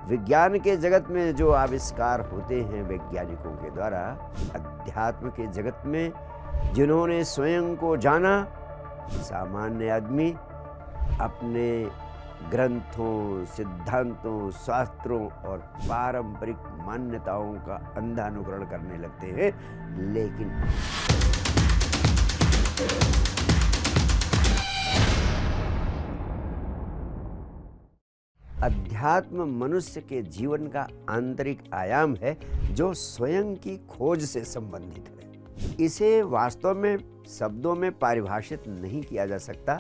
विज्ञान के जगत में जो आविष्कार होते हैं वैज्ञानिकों के द्वारा, अध्यात्म के जगत में जिन्होंने स्वयं को जाना, सामान्य आदमी अपने ग्रंथों, सिद्धांतों, शास्त्रों और पारंपरिक मान्यताओं का अंधा अनुकरण करने लगते हैं। लेकिन अध्यात्म मनुष्य के जीवन का आंतरिक आयाम है जो स्वयं की खोज से संबंधित है। इसे वास्तव में शब्दों में परिभाषित नहीं किया जा सकता,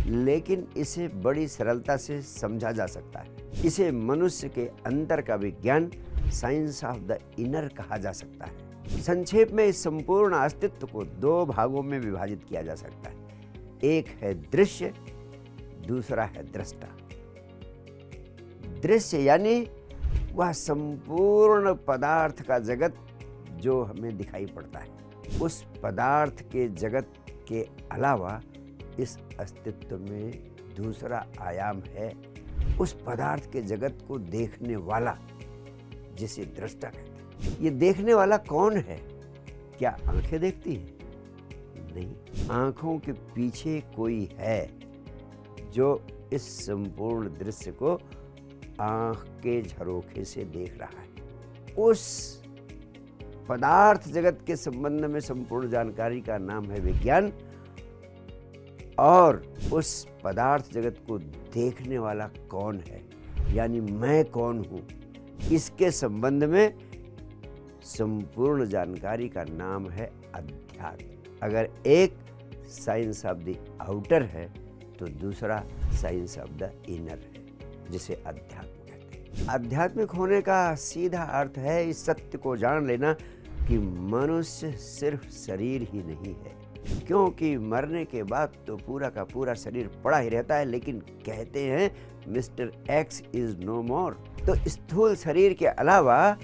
लेकिन इसे बड़ी सरलता से समझा जा सकता है। इसे मनुष्य के अंतर का विज्ञान, साइंस ऑफ द इनर कहा जा सकता है। संक्षेप में इस संपूर्ण अस्तित्व को दो भागों में विभाजित किया जा सकता है। एक है दृश्य, दूसरा है दृष्टा। दृश्य यानी वह संपूर्ण पदार्थ का जगत जो हमें दिखाई पड़ता है। उस पदार्थ के जगत के अलावा इस अस्तित्व में दूसरा आयाम है, उस पदार्थ के जगत को देखने वाला, जिसे दृष्टा कहते हैं। ये देखने वाला कौन है? क्या आंखें देखती हैं? नहीं, आंखों के पीछे कोई है जो इस संपूर्ण दृश्य को आंख के झरोखे से देख रहा है। उस पदार्थ जगत के संबंध में संपूर्ण जानकारी का नाम है विज्ञान, और उस पदार्थ जगत को देखने वाला कौन है, यानी मैं कौन हूं, इसके संबंध में संपूर्ण जानकारी का नाम है अध्यात्म। अगर एक साइंस ऑफ द आउटर है तो दूसरा साइंस ऑफ द इनर है, जिसे अध्यात्म कहते हैं। आध्यात्मिक होने का सीधा अर्थ है इस सत्य को जान लेना कि मनुष्य सिर्फ शरीर ही नहीं है, क्योंकि मरने के बाद तो पूरा का पूरा शरीर पड़ा ही रहता है, लेकिन कहते हैं मिस्टर एक्स इज नो मोर। तो स्थूल शरीर के अलावा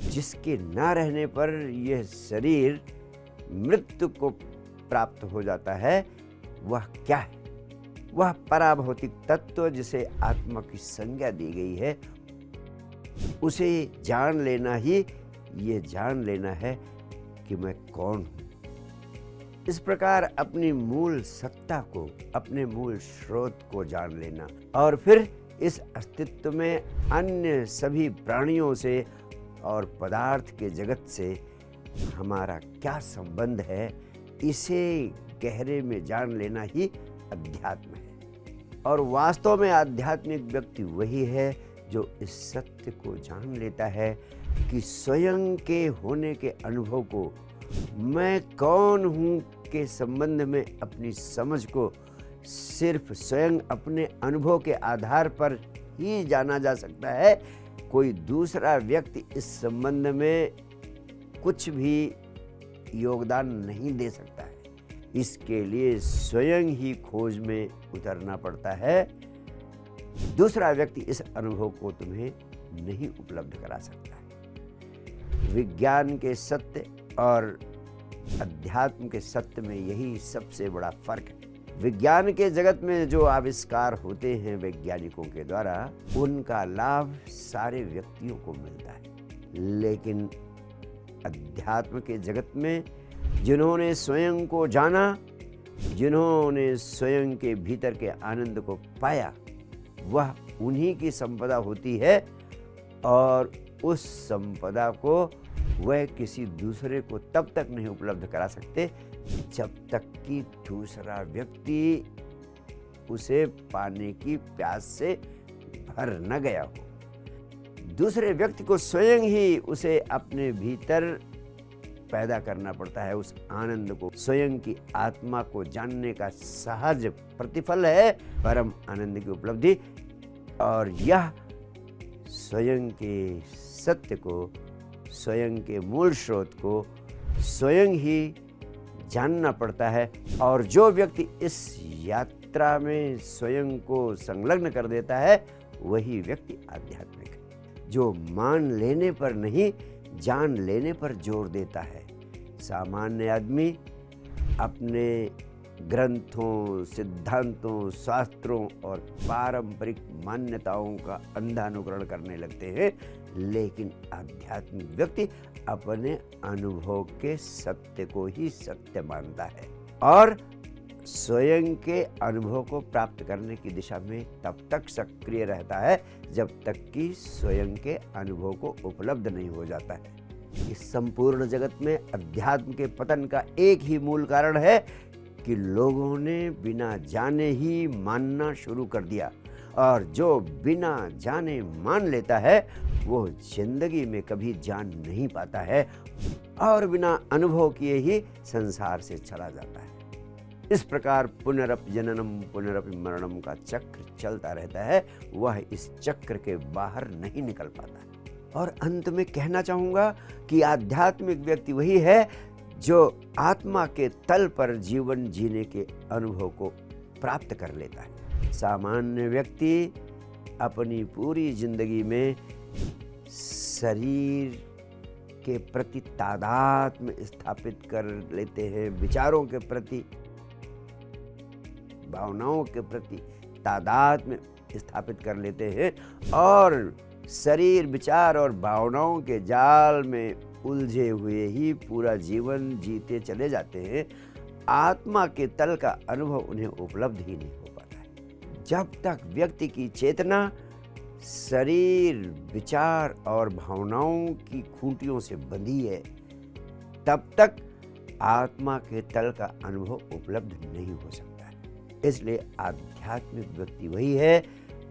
जिसके ना रहने पर यह शरीर मृत्यु को प्राप्त हो जाता है, वह क्या है? वह पराभौतिक तत्व जिसे आत्मा की संज्ञा दी गई है, उसे जान लेना ही ये जान लेना है कि मैं कौन हूं। इस प्रकार अपनी मूल सत्ता को, अपने मूल स्रोत को जान लेना, और फिर इस अस्तित्व में अन्य सभी प्राणियों से और पदार्थ के जगत से हमारा क्या संबंध है, इसे गहरे में जान लेना ही अध्यात्म है। और वास्तव में आध्यात्मिक व्यक्ति वही है जो इस सत्य को जान लेता है कि स्वयं के होने के अनुभव को, मैं कौन हूं के संबंध में अपनी समझ को सिर्फ स्वयं अपने अनुभव के आधार पर ही जाना जा सकता है। कोई दूसरा व्यक्ति इस संबंध में कुछ भी योगदान नहीं दे सकता है। इसके लिए स्वयं ही खोज में उतरना पड़ता है। दूसरा व्यक्ति इस अनुभव को तुम्हें नहीं उपलब्ध करा सकता है। विज्ञान के सत्य और अध्यात्म के सत्य में यही सबसे बड़ा फर्क है। विज्ञान के जगत में जो आविष्कार होते हैं वैज्ञानिकों के द्वारा, उनका लाभ सारे व्यक्तियों को मिलता है, लेकिन अध्यात्म के जगत में जिन्होंने स्वयं को जाना, जिन्होंने स्वयं के भीतर के आनंद को पाया, वह उन्हीं की संपदा होती है, और उस संपदा को वह किसी दूसरे को तब तक नहीं उपलब्ध करा सकते जब तक कि दूसरा व्यक्ति उसे पाने की प्यास से भर न गया हो। दूसरे व्यक्ति को स्वयं ही उसे अपने भीतर पैदा करना पड़ता है। उस आनंद को, स्वयं की आत्मा को जानने का सहज प्रतिफल है परम आनंद की उपलब्धि, और यह स्वयं के सत्य को, स्वयं के मूल स्रोत को स्वयं ही जानना पड़ता है। और जो व्यक्ति इस यात्रा में स्वयं को संलग्न कर देता है, वही व्यक्ति आध्यात्मिक है, जो मान लेने पर नहीं, जान लेने पर जोर देता है। सामान्य आदमी अपने ग्रंथों, सिद्धांतों, शास्त्रों और पारंपरिक मान्यताओं का अंधा अनुकरण करने लगते हैं, लेकिन आध्यात्मिक व्यक्ति अपने अनुभव के सत्य को ही सत्य मानता है और स्वयं के अनुभव को प्राप्त करने की दिशा में तब तक सक्रिय रहता है जब तक कि स्वयं के अनुभव को उपलब्ध नहीं हो जाता है। इस संपूर्ण जगत में अध्यात्म के पतन का एक ही मूल कारण है कि लोगों ने बिना जाने ही मानना शुरू कर दिया, और जो बिना जाने मान लेता है वो जिंदगी में कभी जान नहीं पाता है और बिना अनुभव किए ही संसार से चला जाता है। इस प्रकार पुनरपि जननम पुनरपि मरणम का चक्र चलता रहता है, वह इस चक्र के बाहर नहीं निकल पाता है। और अंत में कहना चाहूँगा कि आध्यात्मिक व्यक्ति वही है जो आत्मा के तल पर जीवन जीने के अनुभव को प्राप्त कर लेता है। सामान्य व्यक्ति अपनी पूरी जिंदगी में शरीर के प्रति तादात्म्य स्थापित कर लेते हैं, विचारों के प्रति, भावनाओं के प्रति तादात्म्य स्थापित कर लेते हैं और शरीर, विचार और भावनाओं के जाल में उलझे हुए ही पूरा जीवन जीते चले जाते हैं। आत्मा के तल का अनुभव उन्हें उपलब्ध ही नहीं हो पाता है। जब तक व्यक्ति की चेतना शरीर, विचार और भावनाओं की खूंटियों से बंधी है, तब तक आत्मा के तल का अनुभव उपलब्ध नहीं हो सकता है। इसलिए आध्यात्मिक व्यक्ति वही है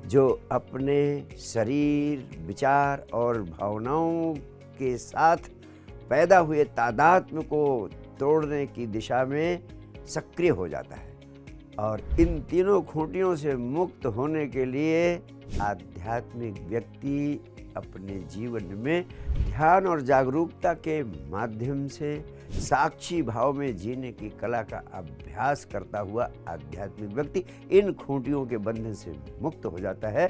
जो अपने शरीर, विचार और भावनाओं के साथ पैदा हुए तादात्म्य को तोड़ने की दिशा में सक्रिय हो जाता है। और इन तीनों खूंटियों से मुक्त होने के लिए आध्यात्मिक व्यक्ति अपने जीवन में ध्यान और जागरूकता के माध्यम से साक्षी भाव में जीने की कला का अभ्यास करता हुआ आध्यात्मिक व्यक्ति इन खूंटियों के बंधन से मुक्त हो जाता है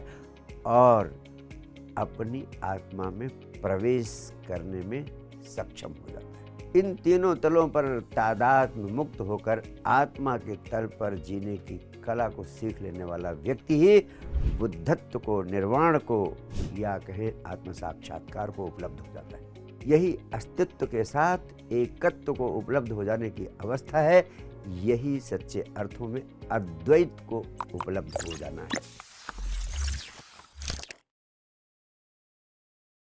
और अपनी आत्मा में प्रवेश करने में सक्षम हो जाता है। इन तीनों तलों पर तादात्म्य मुक्त होकर आत्मा के तल पर जीने की कला को सीख लेने वाला व्यक्ति ही बुद्धत्व को, निर्वाण को या कहें आत्म साक्षात्कार को उपलब्ध हो जाता है। यही अस्तित्व के साथ एकत्व को उपलब्ध हो जाने की अवस्था है। यही सच्चे अर्थों में अद्वैत को उपलब्ध हो जाना है।